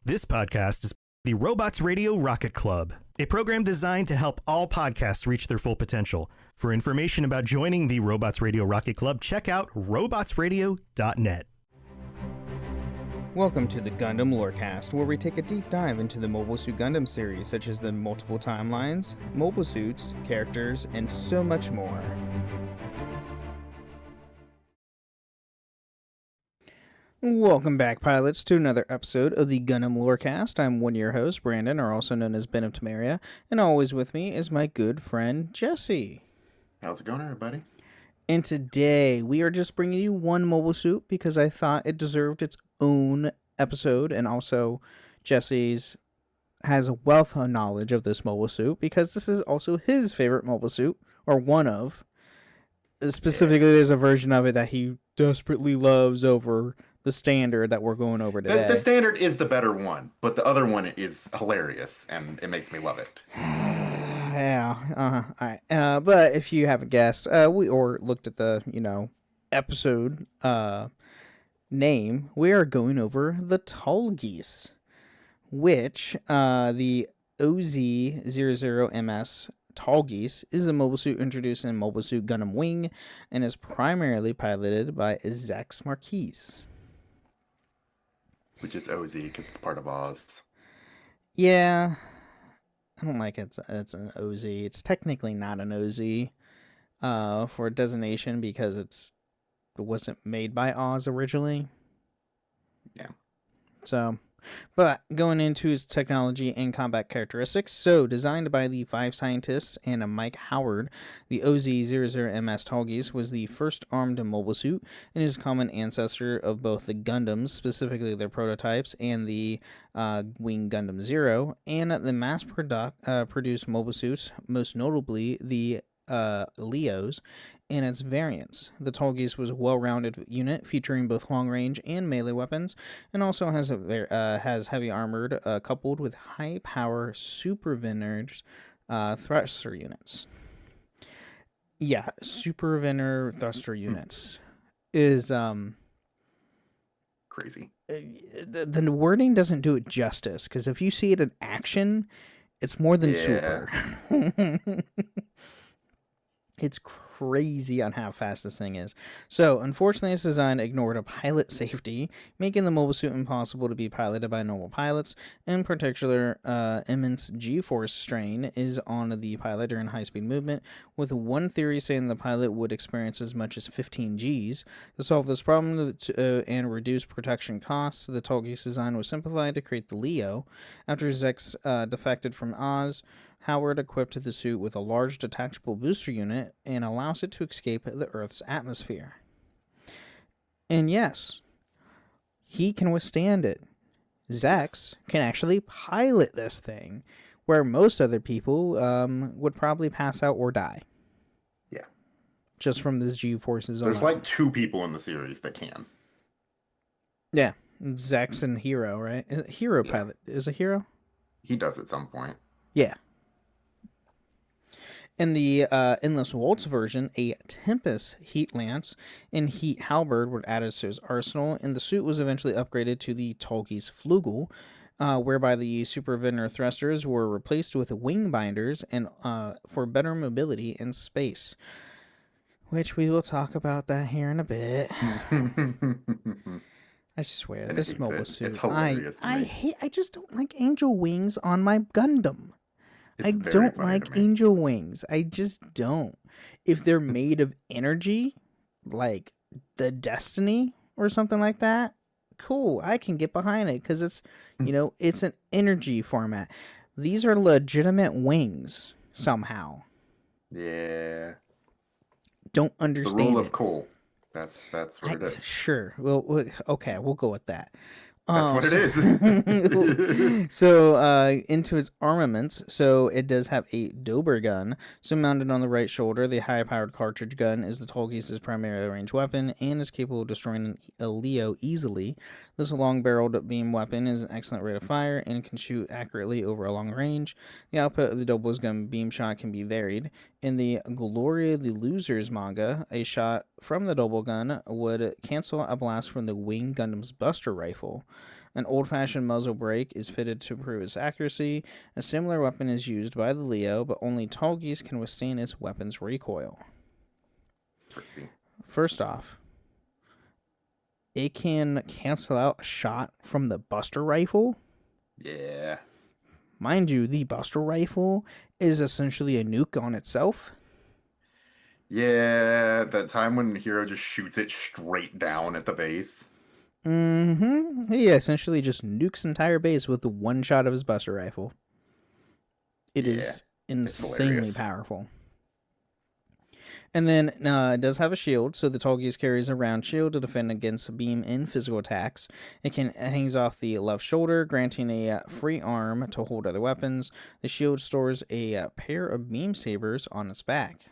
This podcast is the Robots Radio Rocket Club, a program designed to help all podcasts reach their full potential. For information about joining the Robots Radio Rocket Club, check out robotsradio.net. Welcome to the Gundam Lorecast, where we take a deep dive into the Mobile Suit Gundam series, such as the multiple timelines, mobile suits, characters, and so much more. Welcome back, pilots, to another episode of the Gundam Lorecast. I'm one of your hosts, Brandon, or also known as Ben of Temeria, and always with me is my good friend, Jesse. How's it going, everybody? And today, we are just bringing you one mobile suit because I thought it deserved its own episode, and also Jesse's has a wealth of knowledge of this mobile suit because this is also his favorite mobile suit, or one of. Specifically, there's a version of it that he desperately loves over the standard that we're going over today. The standard is the better one, but the other one is hilarious, and it makes me love it. Yeah, all right. But if you haven't guessed, or looked at the, episode name, we are going over the Tallgeese, which the OZ00MS Tallgeese is the mobile suit introduced in Mobile Suit Gundam Wing and is primarily piloted by Zechs Marquise. Which is OZ because it's part of Oz. Yeah, I don't like it's an OZ. It's technically not an OZ for designation because it wasn't made by Oz originally. Yeah. So, but going into its technology and combat characteristics, so designed by the 5 scientists and Mike Howard, the OZ-00MS Tallgeese was the first armed mobile suit and is a common ancestor of both the Gundams, specifically their prototypes, and the Wing Gundam Zero, and the mass-produced mobile suits, most notably the Leos and its variants. The Tallgeese was a well-rounded unit featuring both long-range and melee weapons, and also has heavy armored coupled with high-power super Veners thruster units. Yeah, super Vener thruster units is crazy. The wording doesn't do it justice, because if you see it in action, it's more than super. It's crazy on how fast this thing is. So, unfortunately, this design ignored a pilot safety, making the mobile suit impossible to be piloted by normal pilots. In particular, immense G-force strain is on the pilot during high-speed movement, with one theory saying the pilot would experience as much as 15 Gs. To solve this problem and reduce protection costs, the Tallgeese design was simplified to create the Leo. After Zechs defected from Oz, Howard equipped the suit with a large detachable booster unit and allows it to escape the Earth's atmosphere. And yes, he can withstand it. Zechs can actually pilot this thing, where most other people would probably pass out or die. Yeah. Just from this G-forces There's alone. like 2 people in the series that can. Yeah, Zechs and Hero, right? Hero pilot. Is a Hero? He does at some point. Yeah. In the Endless Waltz version, a Tempest Heat Lance and Heat Halberd were added to his arsenal, and the suit was eventually upgraded to the Tallgeese Flugel, whereby the Super Vener thrusters were replaced with wing binders and for better mobility in space. Which we will talk about that here in a bit. I swear, this mobile suit. It's hilarious. I just don't like angel wings on my Gundam. I don't like angel wings. I just don't. If they're made of energy, like the Destiny or something like that, cool. I can get behind it because it's, it's an energy format. These are legitimate wings somehow. Yeah. Don't understand the rule it. of coal. That's what it is. Sure. Well, okay, we'll go with that. That's what it is. So, into its armaments, so it does have a Dober gun. So, mounted on the right shoulder, the high-powered cartridge gun is the Tallgeese's primary range weapon and is capable of destroying a Leo easily. This long-barreled beam weapon is an excellent rate of fire and can shoot accurately over a long range. The output of the Dober's gun beam shot can be varied. In the Glory of the Losers manga, a shot from the double gun would cancel a blast from the Wing Gundam's Buster Rifle. An old-fashioned muzzle brake is fitted to improve its accuracy. A similar weapon is used by the Leo, but only Tallgeese can withstand its weapon's recoil. Crazy. First off, it can cancel out a shot from the Buster Rifle. Yeah. Mind you, the Buster Rifle is essentially a nuke on itself. Yeah, that time when Hero just shoots it straight down at the base. Mm-hmm. He essentially just nukes entire base with the one shot of his Buster Rifle. It is insanely powerful. And then it does have a shield, so the Tallgeese carries a round shield to defend against beam and physical attacks. It hangs off the left shoulder, granting a free arm to hold other weapons. The shield stores a pair of beam sabers on its back,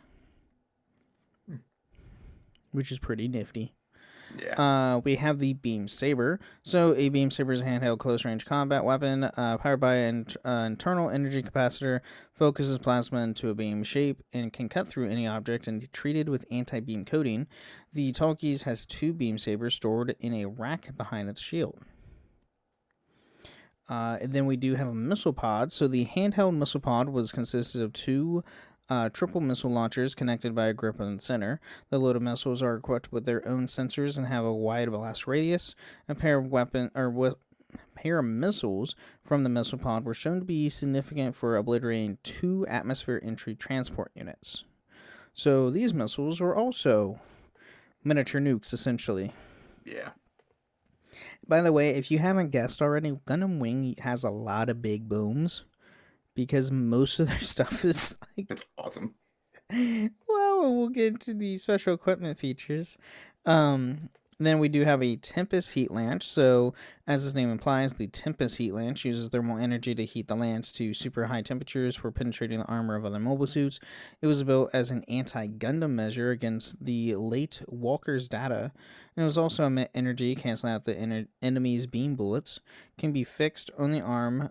which is pretty nifty. Yeah. We have the beam saber. So a beam saber is a handheld close-range combat weapon powered by an internal energy capacitor, focuses plasma into a beam shape, and can cut through any object and be treated with anti-beam coating. The Tallgeese has 2 beam sabers stored in a rack behind its shield. And then we do have a missile pod. So the handheld missile pod consisted of 2 triple missile launchers connected by a grip in the center. The loaded missiles are equipped with their own sensors and have a wide blast radius. A pair of missiles from the missile pod were shown to be significant for obliterating 2 atmosphere entry transport units. So these missiles were also miniature nukes, essentially. Yeah. By the way, if you haven't guessed already, Gundam Wing has a lot of big booms. Because most of their stuff is like... It's awesome. Well, we'll get into the special equipment features. Then we do have a Tempest heat lance. So, as its name implies, the Tempest heat lance uses thermal energy to heat the lance to super high temperatures for penetrating the armor of other mobile suits. It was built as an anti-Gundam measure against the late Walker's data. And it was also emit energy, canceling out the enemy's beam bullets. Can be fixed on the arm,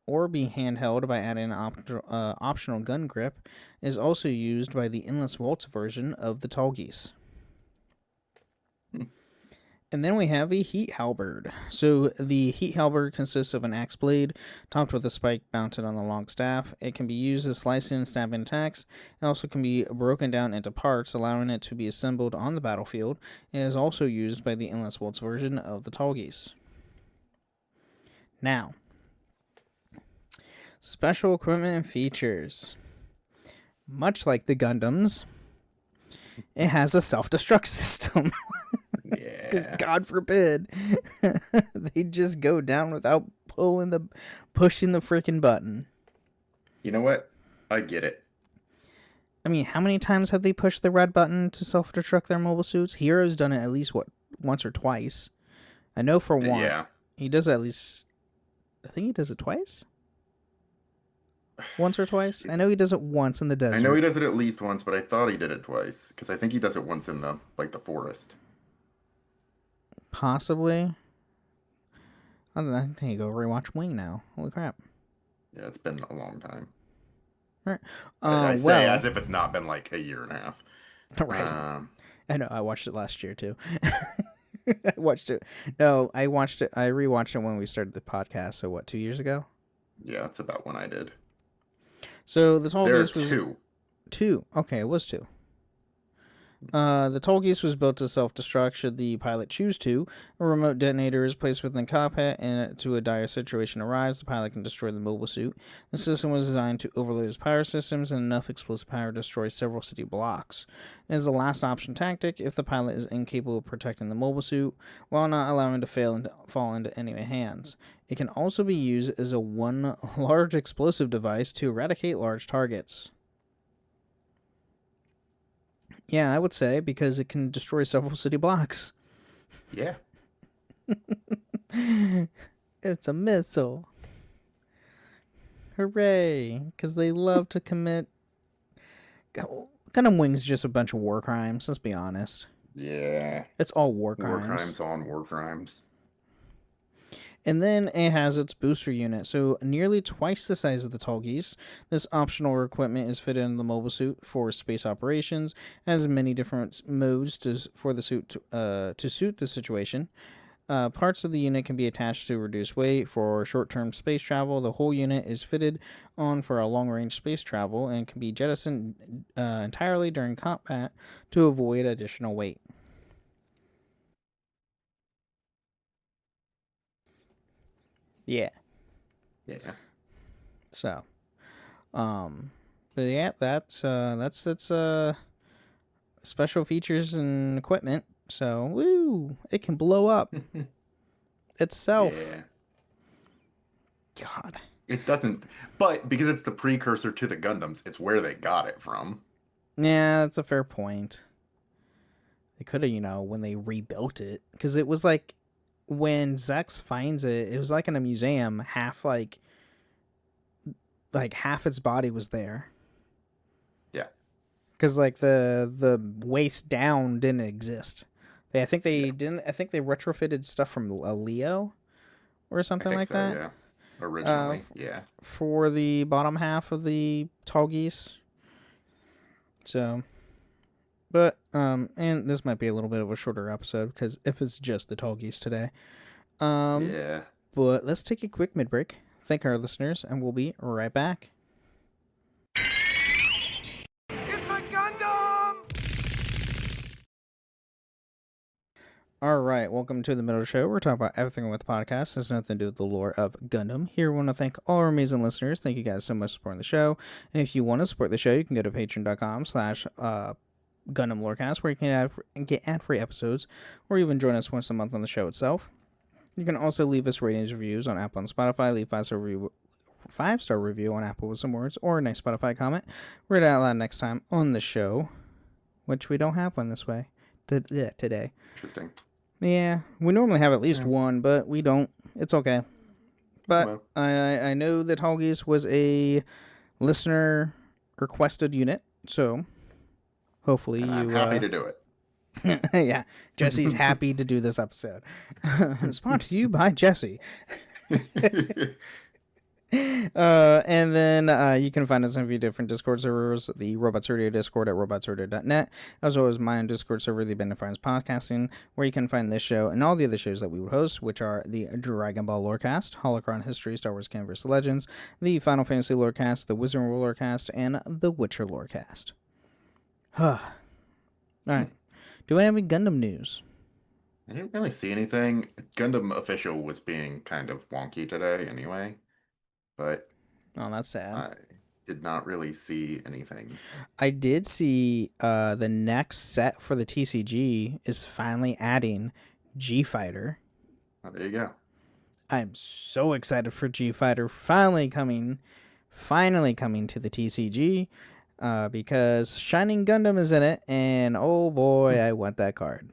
or be handheld by adding an optional gun grip, is also used by the endless waltz version of the Tallgeese. And then we have a heat halberd. So the heat halberd consists of an axe blade topped with a spike mounted on the long staff. It can be used as slicing and stabbing attacks. It also can be broken down into parts, allowing it to be assembled on the battlefield. It is also used by the endless waltz version of the Tallgeese. Now, special equipment and features. Much like the Gundams, it has a self-destruct system. Yeah. Because God forbid they just go down without pushing the freaking button. You know what? I get it. I mean, how many times have they pushed the red button to self-destruct their mobile suits? Hero's done it at least, once or twice. I know for one. Yeah. He does it at least... I think he does it twice? Once or twice? I know he does it once in the desert. I know he does it at least once, but I thought he did it twice. Because I think he does it once in the forest. Possibly. I don't know. I need to go rewatch Wing now. Holy crap. Yeah, it's been a long time. Right. I say as if it's not been like a year and a half. Right. I know. I watched it last year too. I watched it. No, I watched it. I rewatched it when we started the podcast. So what, 2 years ago? Yeah, that's about when I did. So the Tallgeese was 2. 2. Okay, it was 2. The Tallgeese was built to self-destruct should the pilot choose to. A remote detonator is placed within the cockpit, and to a dire situation arrives, the pilot can destroy the mobile suit. The system was designed to overload its power systems, and enough explosive power to destroy several city blocks. It is the last option tactic if the pilot is incapable of protecting the mobile suit, while not allowing it to fall into enemy hands. It can also be used as one large explosive device to eradicate large targets. Yeah, I would say, because it can destroy several city blocks. Yeah. It's a missile. Hooray. Because they love to commit... Gundam Wing's just a bunch of war crimes, let's be honest. Yeah. It's all war crimes. War crimes on war crimes. And then it has its booster unit, so nearly twice the size of the Tallgeese. This optional equipment is fitted in the mobile suit for space operations. It has many different modes for the suit to suit the situation. Parts of the unit can be attached to reduce weight for short-term space travel. The whole unit is fitted on for a long-range space travel and can be jettisoned entirely during combat to avoid additional weight. Yeah. Yeah. So, but yeah, that's special features and equipment. So, woo, it can blow up itself. Yeah. God. It doesn't, but because it's the precursor to the Gundams, it's where they got it from. Yeah, that's a fair point. They could have, when they rebuilt it, because it was like when Zex finds it, it was like in a museum, half like half its body was there. Yeah. Because like the waist down didn't exist. I think they didn't. I think they retrofitted stuff from a Leo or something like so, that. Yeah. Originally, yeah. For the bottom half of the Tallgeese. So, but and this might be a little bit of a shorter episode because if it's just the Tallgeese today. Yeah. But let's take a quick mid break. Thank our listeners, and we'll be right back. All right, welcome to the middle of the show. We're talking about everything with podcasts. Has nothing to do with the lore of Gundam. Here, we want to thank all our amazing listeners. Thank you guys so much for supporting the show. And if you want to support the show, you can go to patreon.com/Gundam Lorecast, where you can get ad-free episodes, or even join us once a month on the show itself. You can also leave us ratings reviews on Apple and Spotify. Leave 5-star review on Apple with some words, or a nice Spotify comment. Read it out loud next time on the show, which we don't have one this way today. Interesting. Yeah, we normally have at least one, but we don't. It's okay. But Well. I know that Tallgeese was a listener requested unit, so hopefully I'm happy to do it. Yeah, Jesse's happy to do this episode. Sponsored to you by Jesse. And then you can find us on a few different Discord servers, the Robots Radio Discord at robotsradio.net, as well as my own Discord server, the Band of Friends Podcasting, where you can find this show and all the other shows that we would host, which are the Dragon Ball Lorecast, Holocron History, Star Wars Canon vs. Legends, the Final Fantasy Lorecast, the Wizard World Lorecast, and the Witcher Lorecast. All right. Do I have any Gundam news? I didn't really see anything. Gundam Official was being kind of wonky today anyway, but Oh, that's sad. I did not really see anything. I did see the next set for the TCG is finally adding G-Fighter. Oh, there you go. I'm so excited for G-Fighter finally coming to the TCG because Shining Gundam is in it, and oh boy, I want that card.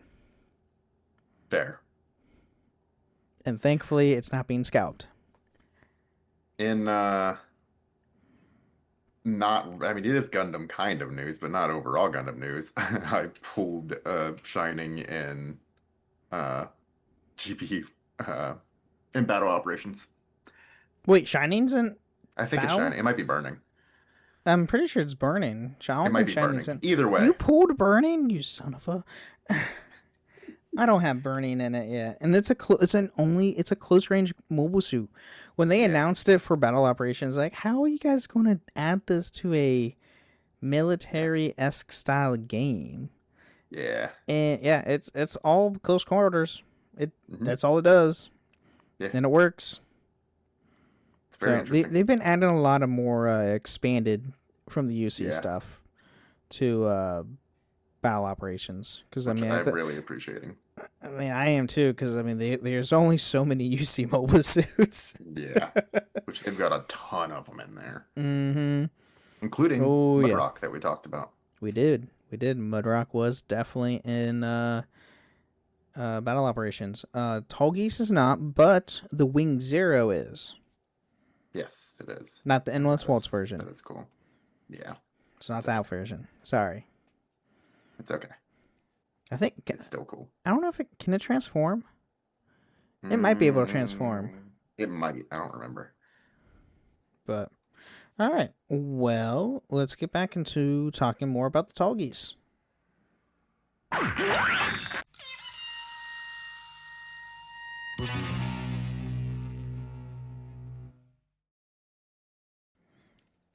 There. And thankfully, it's not being scalped. In it is Gundam kind of news, but not overall Gundam news. I pulled Shining in GP in battle operations. Wait, Shining's in? I think it's Battle? Shining. It might be Burning. I'm pretty sure it's Burning. I don't It might think be Shining's Burning. in. Either way. You pulled Burning, you son of a. I don't have Burning in it yet, and it's a close range mobile suit. When they announced it for battle operations, like, how are you guys going to add this to a military-esque style game? Yeah. And yeah, it's all close quarters. That's all it does. Yeah. And it works. It's very interesting. They've been adding a lot of more expanded from the UC stuff to battle operations, because I'm really appreciating. I mean, I am too, because I mean, there's only so many UC mobile suits. Yeah, which they've got a ton of them in there, including Oh, Mudrock that we talked about. We did. Mudrock was definitely in battle operations. Tallgeese is not, but the Wing Zero is. Yes, it is. Not the Endless Waltz version. That is cool. Yeah. It's not that version. Sorry. It's okay. I think it's still cool. I don't know if can it transform? It might be able to transform. It might. I don't remember. But all right. Well, let's get back into talking more about the Tallgeese.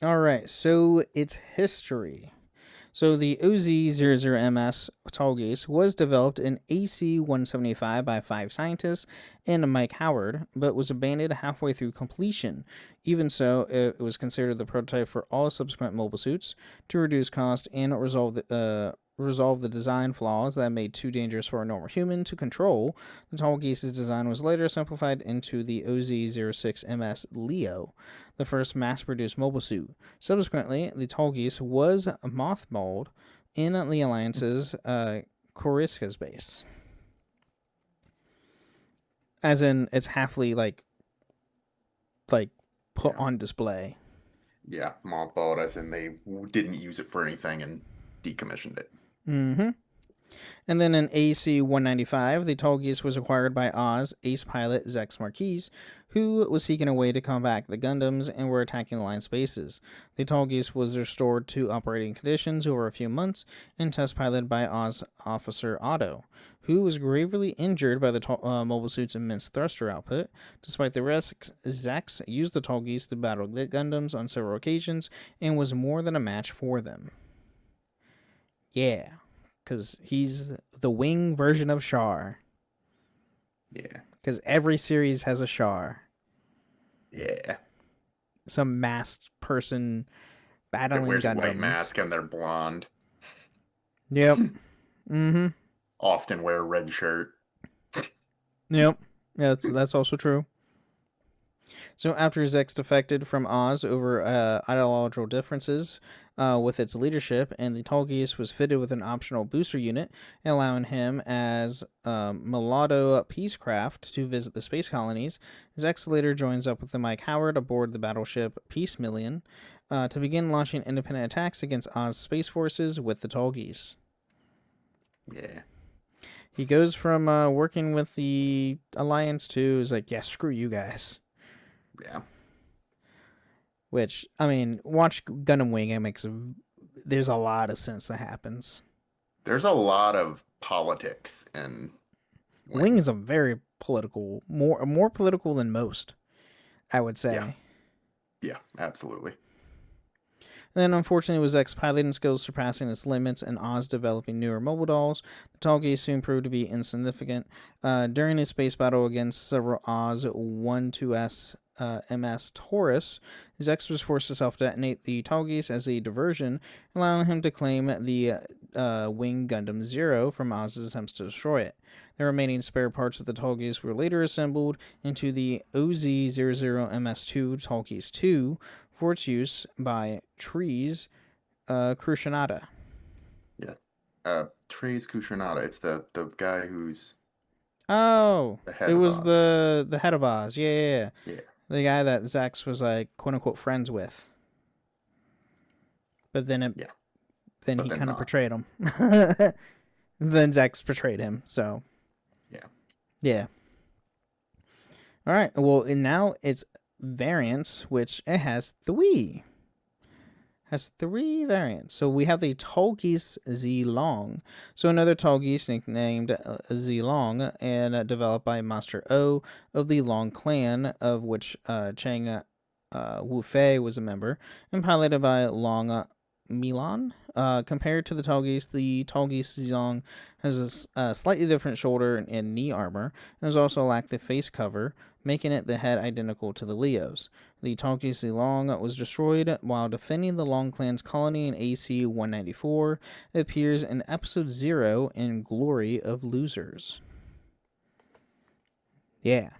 All right, so it's history. So the OZ-00MS Tallgeese was developed in AC-175 by 5 scientists and Mike Howard, but was abandoned halfway through completion. Even so, it was considered the prototype for all subsequent mobile suits to reduce cost and resolve the design flaws that made too dangerous for a normal human to control. The Tallgeese's design was later simplified into the OZ-06MS Leo, the first mass-produced mobile suit. Subsequently, the Tallgeese was mothballed in the Alliance's Koriskas base. As in, it's halfly like put on display. Yeah, mothballed, as in they didn't use it for anything and decommissioned it. Mm-hmm. And then in AC-195, the Tallgeese was acquired by Oz ace pilot Zex Marquise, who was seeking a way to combat the Gundams and were attacking the Alliance bases. The Tallgeese was restored to operating conditions over a few months and test piloted by Oz officer Otto, who was gravely injured by the mobile suit's immense thruster output. Despite the risks, Zex used the Tallgeese to battle the Gundams on several occasions and was more than a match for them. Yeah. Because he's the wing version of Char. Yeah. Because every series has a Char. Yeah. Some masked person battling That wears Gundams. a white mask and they're blonde. Yep. Mm-hmm. Often wear a red shirt. Yep. Yeah, that's also true. So after Zex defected from Oz over ideological differences with its leadership, and the Tallgeese was fitted with an optional booster unit, allowing him as Mulatto Peacecraft to visit the space colonies, Zex later joins up with the Mike Howard aboard the battleship Peace Million to begin launching independent attacks against Oz space forces with the Tallgeese. Yeah. He goes from working with the Alliance to is like, yeah, screw you guys. Yeah. Which, I mean, watch Gundam Wing, there's a lot of sense that happens. There's a lot of politics in Wing is a very political, more political than most, I would say. Yeah. Yeah, absolutely. Then, unfortunately, with Zex piloting skills surpassing its limits and Oz developing newer mobile dolls, the Tallgeese soon proved to be insignificant. During a space battle against several Oz 1-2S MS Taurus, Zex was forced to self-detonate the Tallgeese as a diversion, allowing him to claim the Wing Gundam Zero from Oz's attempts to destroy it. The remaining spare parts of the Tallgeese were later assembled into the OZ-00MS2 Tallgeese 2 for its use by Tallgeese Kusanada. Yeah. Tallgeese Kusanada. It's the guy who's Oh, the head it of was Oz. the head of Oz. Yeah. Yeah. The guy that Zex was like quote unquote friends with. But then he kind of betrayed him. Then Zex betrayed him. So yeah. All right. Well, and now it's variants, which it has three. Has three variants. So we have the Tallgeese Z-Long. So another Tallgeese nicknamed Z-Long and developed by Master O of the Long clan, of which Chang Wu-Fei was a member, and piloted by Long Milan. Compared to the Tallgeese Z-Long has a slightly different shoulder and knee armor, and has also lacked the face cover, making it the head identical to the Leos. The Tallgeese Z-Long was destroyed while defending the Long clan's colony in AC-194. It appears in Episode 0 in Glory of Losers. Yeah.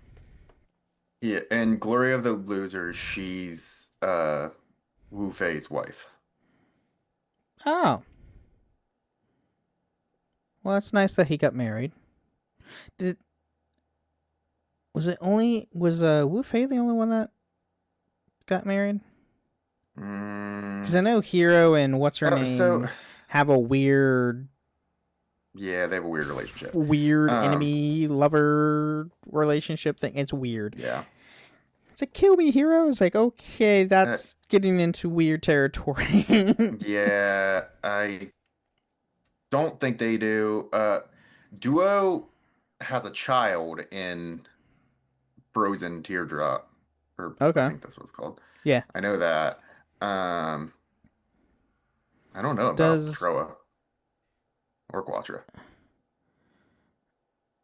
Yeah, and Glory of the Losers, she's Wu Fei's wife. Oh. Well, it's nice that he got married. Was Wu Fei the only one that got married? Because I know Hero and what's her name have a weird... Yeah, they have a weird relationship. Weird enemy-lover relationship thing. It's weird. Yeah. It's like, kill me, Hero. It's like, okay, that's getting into weird territory. Yeah, I don't think they do. Duo has a child in frozen teardrop, or I Okay. think that's what it's called. Yeah. I know that. I don't know about Does Troa or Quatra.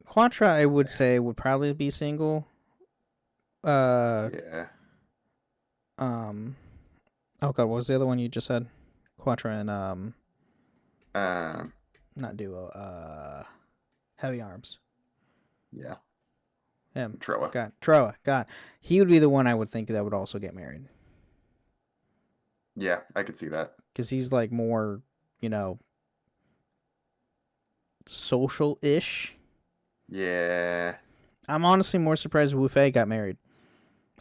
Quatra, I would say, would probably be single. Uh, Yeah. um, oh god, what was the other one you just said? Quatra and Um, not duo. Heavy Arms. yeah. Him. Troa. God, Troa. God, he would be the one I would think that would also get married Yeah, I could see that. because he's like more, you know, social-ish. Yeah. I'm honestly more surprised Wu Fei got married.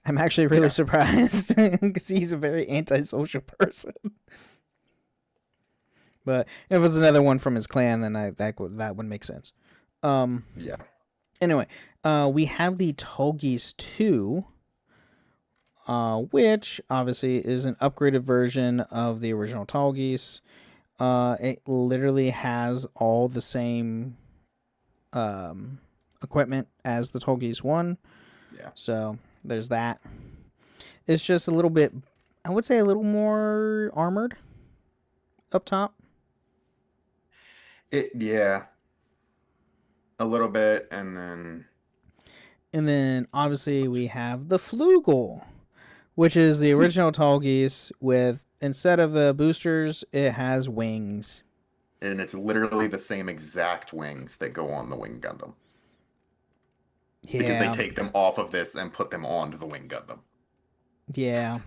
I'm actually really Yeah. surprised because he's a very antisocial person. But if it was another one from his clan, then that would make sense. Yeah. Anyway, we have the Tallgeese 2, which obviously is an upgraded version of the original Tallgeese. It literally has all the same equipment as the Tallgeese 1. Yeah. So there's that. It's just a little bit, I would say, a little more armored up top. Yeah. A little bit, And then obviously we have the Flugel, which is the original Tallgeese with, instead of boosters, it has wings. and it's literally the same exact wings that go on the Wing Gundam. Because they Yeah. take them off of this and put them onto the Wing Gundam. Yeah.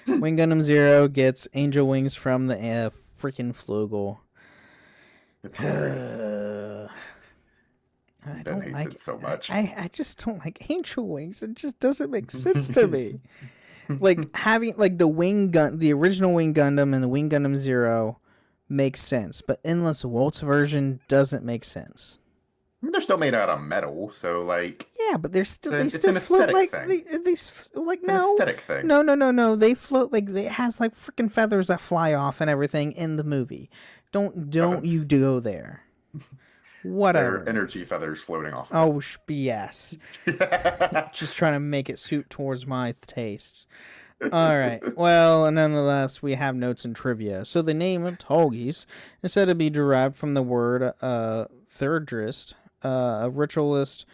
Wing Gundam Zero gets angel wings from the freaking Flugel. It's hilarious. I Ben don't hates like it so much. I just don't like angel wings. It just doesn't make sense to me. Like having like the original Wing Gundam and the Wing Gundam Zero makes sense, but Endless Waltz version doesn't make sense. I mean, they're still made out of metal, so like Yeah, but they're still they it's still an float aesthetic like thing. they like It's an no aesthetic thing. no they float like it has like freaking feathers that fly off and everything in the movie. Don't you go there. Whatever. They're energy feathers floating off of Oh, BS. it. Just trying to make it suit towards my tastes. All right. Well, nonetheless, we have notes and trivia. So the name of Tallgeese is said to be derived from the word Thurdrist, a ritualist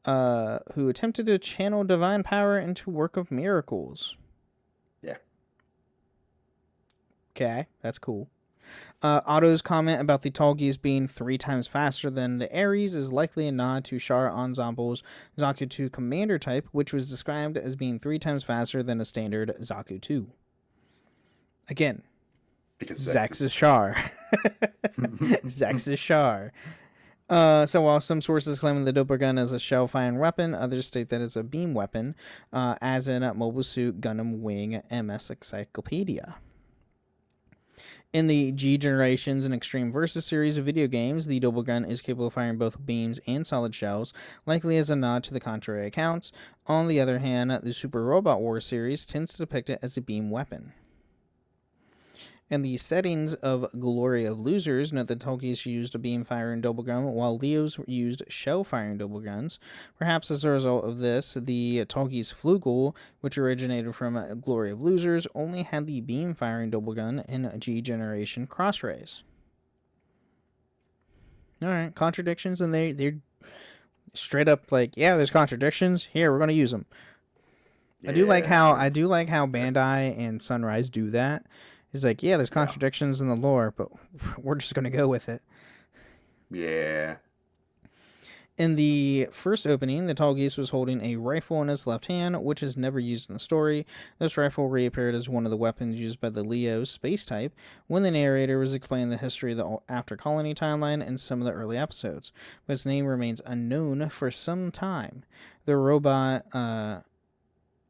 who attempted to channel divine power into work of miracles. Yeah. Okay, that's cool. Otto's comment about the Tallgeese being 3 times faster than the Ares is likely a nod to Char Ensemble's Zaku 2 commander type, which was described as being 3 times faster than a standard Zaku 2. Again, Because Zax is Char. Zax is Char. So while some sources claim the Doppelgun is a shell-firing weapon, others state that it's a beam weapon, as in Mobile Suit Gundam Wing MS Encyclopedia. In the G Generations and Extreme Versus series of video games, the Doppelgun is capable of firing both beams and solid shells, likely as a nod to the contrary accounts. On the other hand, the Super Robot Wars series tends to depict it as a beam weapon. In the settings of Glory of Losers, note that Tallgeese used a beam-firing Doppelgun, while Leo's used shell-firing Doppelguns. Perhaps as a result of this, the Tallgeese Flugel, which originated from Glory of Losers, only had the beam-firing Doppelgun in G-Generation Cross-Rays. Alright, contradictions, and they're straight up like, yeah, there's contradictions, here, we're going to use them. Yeah, I do like how Bandai and Sunrise do that. It's like, yeah, there's contradictions in the lore, but we're just going to go with it. Yeah. In the first opening, the Tallgeese was holding a rifle in his left hand, which is never used in the story. This rifle reappeared as one of the weapons used by the Leo space type when the narrator was explaining the history of the After Colony timeline in some of the early episodes, but its name remains unknown for some time. The robot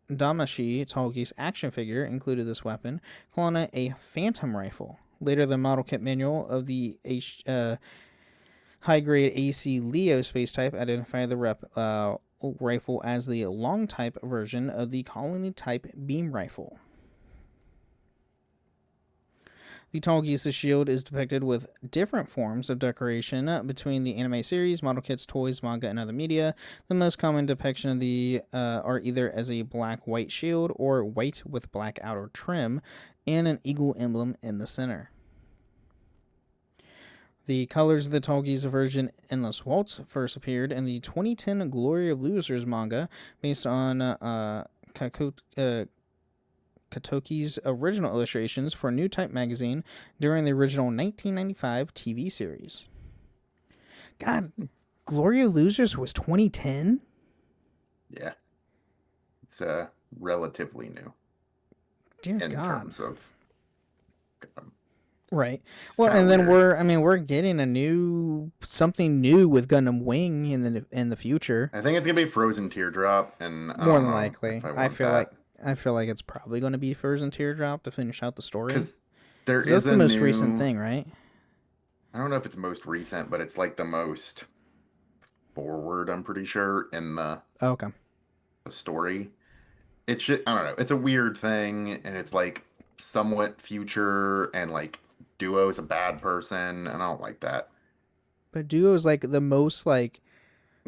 Damashi Tallgeese action figure included this weapon, calling it a Phantom Rifle. Later, the model kit manual of the high-grade AC Leo space type identified the rifle as the long type version of the Colony type beam rifle. The Tallgeese shield is depicted with different forms of decoration between the anime series, model kits, toys, manga, and other media. The most common depiction of the are either as a black-white shield or white with black outer trim and an eagle emblem in the center. The colors of the Tallgeese version Endless Waltz first appeared in the 2010 Glory of Losers manga based on Katoki's original illustrations for New Type magazine during the original 1995 TV series. God, Glory of Losers was 2010? Yeah. It's relatively new. Dear in God. terms of Right. Well, and then weird. we're getting something new with Gundam Wing in the future. I think it's gonna be Frozen Teardrop, and I More don't than know likely. if I want I feel like it's probably going to be Frozen Teardrop to finish out the story. because there is That's a the most new, recent thing, right? I don't know if it's most recent, but it's like the most forward, I'm pretty sure, in the Okay. story. It's just, I don't know. It's a weird thing, and it's like somewhat future, and like Duo's a bad person, and I don't like that. But Duo is like the most like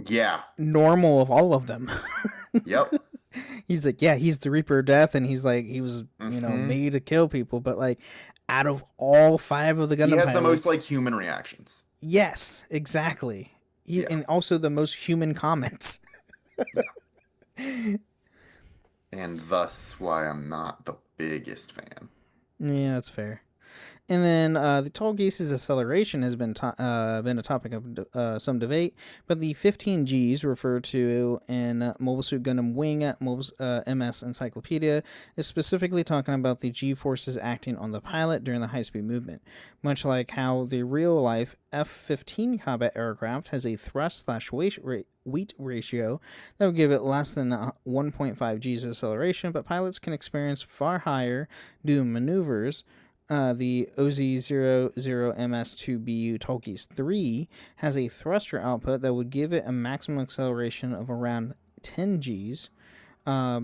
Yeah. normal of all of them. Yep. He's like, yeah, he's the Reaper of Death, and he's like, he was, Mhm. made to kill people. But like, out of all 5 of the Gundam He has pilots, the most like human reactions. yes, exactly. Yeah. And also the most human comments. And thus why I'm not the biggest fan. Yeah, that's fair. And then the Tallgeese's acceleration has been a topic of some debate, but the 15Gs referred to in Mobile Suit Gundam Wing MS Encyclopedia is specifically talking about the G forces acting on the pilot during the high-speed movement, much like how the real-life F-15 combat aircraft has a thrust/weight ratio that would give it less than 1.5 Gs of acceleration, but pilots can experience far higher due to maneuvers. The OZ00MS2BU Tallgeese 3 has a thruster output that would give it a maximum acceleration of around 10 Gs.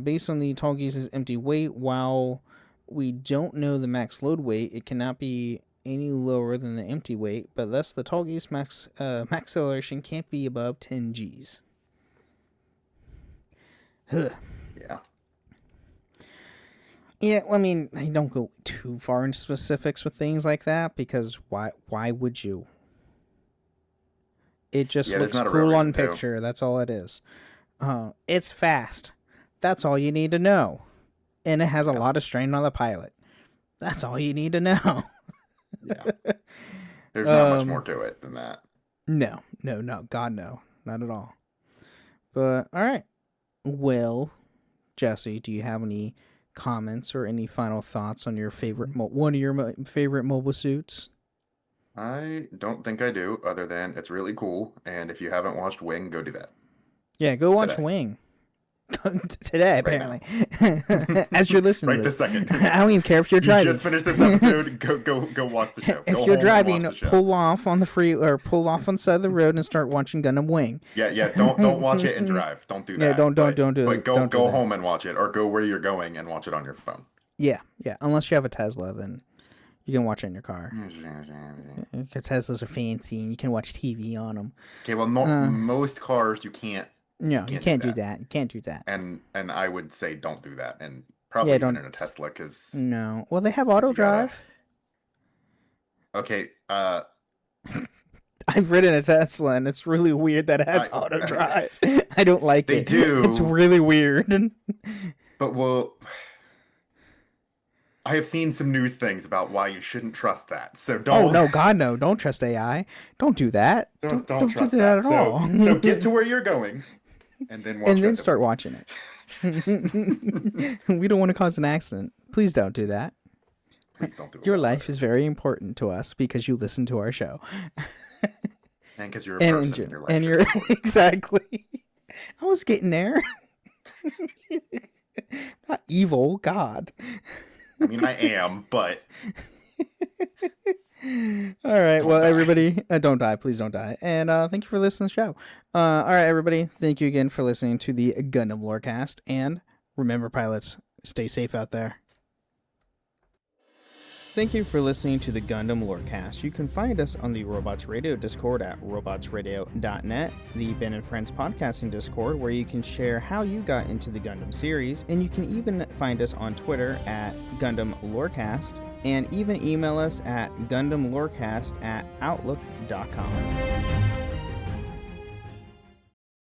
Based on the Tallgeese's empty weight, while we don't know the max load weight, it cannot be any lower than the empty weight, but thus the Tallgeese max acceleration can't be above 10 Gs. Huh. Yeah. Yeah, I mean, I don't go too far into specifics with things like that because why would you? It just looks cool on picture. That's all it is. It's fast. That's all you need to know. And it has a lot of strain on the pilot. That's all you need to know. Yeah. There's not much more to it than that. No. God, no. Not at all. But, all right. Well, Jesse, do you have any comments or any final thoughts on your favorite one of your favorite mobile suits? I don't think I do, other than it's really cool, and if you haven't watched Wing, go do that. Yeah, go watch Wing. Today, apparently. As you're listening to this. Right this second. I don't even care if you're driving. You just finished this episode, go watch the show. If you're driving, pull off on the pull off on the side of the road and start watching Gundam Wing. Yeah, don't watch it and drive. Don't do that. Yeah, don't do it. But go home and watch it, or go where you're going and watch it on your phone. Yeah. Unless you have a Tesla, then you can watch it in your car. Because Teslas are fancy and you can watch TV on them. Okay, well, most cars you can't. No, you can't do that. You can't do that. And I would say don't do that, and probably even in a Tesla, because no. Well, they have auto drive. Okay. I've ridden a Tesla, and it's really weird that it has auto drive. I don't like it. They do. It's really weird. But I have seen some news things about why you shouldn't trust that. So don't. Oh no, God no! Don't trust AI. Don't do that. Don't do trust that at all. So get to where you're going, and then watch. And then start watching it. We don't want to cause an accident. Please don't do that. Please don't do it. Your life is very important to us because you listen to our show. And because you're a person. And you're exactly. I was getting there. Not evil, God. I mean, I am, but. All right. Well, everybody, don't die. Please don't die. And thank you for listening to the show. All right, everybody. Thank you again for listening to the Gundam Lorecast. And remember, pilots, stay safe out there. Thank you for listening to the Gundam Lorecast. You can find us on the Robots Radio Discord at robotsradio.net, the Ben and Friends podcasting Discord, where you can share how you got into the Gundam series, and you can even find us on Twitter at Gundam Lorecast, and even email us at gundamlorecast@outlook.com.